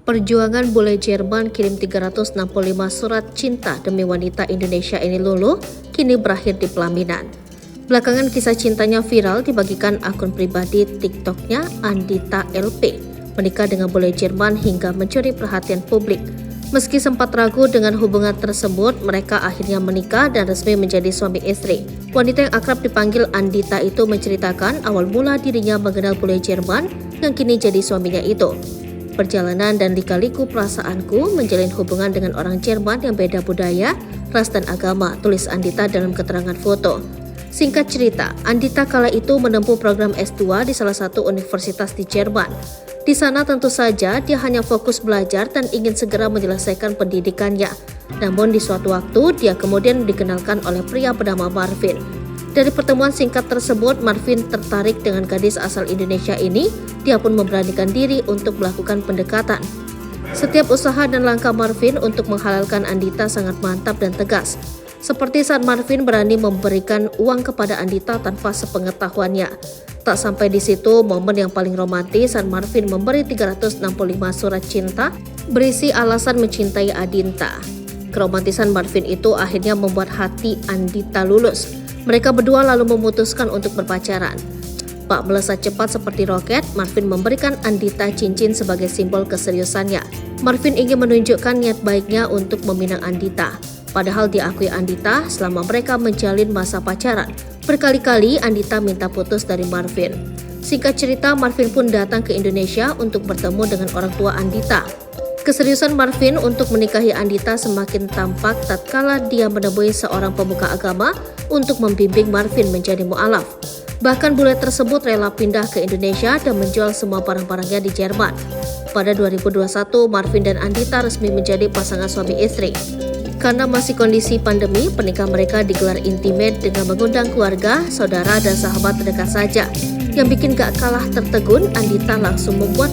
Perjuangan bule Jerman kirim 365 surat cinta demi wanita Indonesia ini luluh, kini berakhir di pelaminan. Belakangan kisah cintanya viral dibagikan akun pribadi TikToknya Andita LP, menikah dengan bule Jerman hingga mencuri perhatian publik. Meski sempat ragu dengan hubungan tersebut, mereka akhirnya menikah dan resmi menjadi suami istri. Wanita yang akrab dipanggil Andita itu menceritakan awal mula dirinya mengenal bule Jerman yang kini jadi suaminya itu. Perjalanan dan lika-liku perasaanku menjalin hubungan dengan orang Jerman yang beda budaya, ras dan agama, tulis Andita dalam keterangan foto. Singkat cerita, Andita kala itu menempuh program S2 di salah satu universitas di Jerman. Di sana tentu saja dia hanya fokus belajar dan ingin segera menyelesaikan pendidikannya. Namun di suatu waktu dia kemudian dikenalkan oleh pria bernama Marvin. Dari pertemuan singkat tersebut, Marvin tertarik dengan gadis asal Indonesia ini. Dia pun memberanikan diri untuk melakukan pendekatan. Setiap usaha dan langkah Marvin untuk menghalalkan Andita sangat mantap dan tegas. Seperti saat Marvin berani memberikan uang kepada Andita tanpa sepengetahuannya. Tak sampai di situ, momen yang paling romantis saat Marvin memberi 365 surat cinta berisi alasan mencintai Andita. Keromantisan Marvin itu akhirnya membuat hati Andita lulus. Mereka berdua lalu memutuskan untuk berpacaran. Pak melesat cepat seperti roket, Marvin memberikan Andita cincin sebagai simbol keseriusannya. Marvin ingin menunjukkan niat baiknya untuk meminang Andita. Padahal diakui Andita selama mereka menjalin masa pacaran. Berkali-kali Andita minta putus dari Marvin. Singkat cerita, Marvin pun datang ke Indonesia untuk bertemu dengan orang tua Andita. Keseriusan Marvin untuk menikahi Andita semakin tampak tatkala dia menemui seorang pemuka agama untuk membimbing Marvin menjadi mu'alaf. Bahkan bule tersebut rela pindah ke Indonesia dan menjual semua barang-barangnya di Jerman. Pada 2021, Marvin dan Andita resmi menjadi pasangan suami istri. Karena masih kondisi pandemi, pernikahan mereka digelar intimate dengan mengundang keluarga, saudara, dan sahabat terdekat saja. Yang bikin gak kalah tertegun, Andita langsung membuat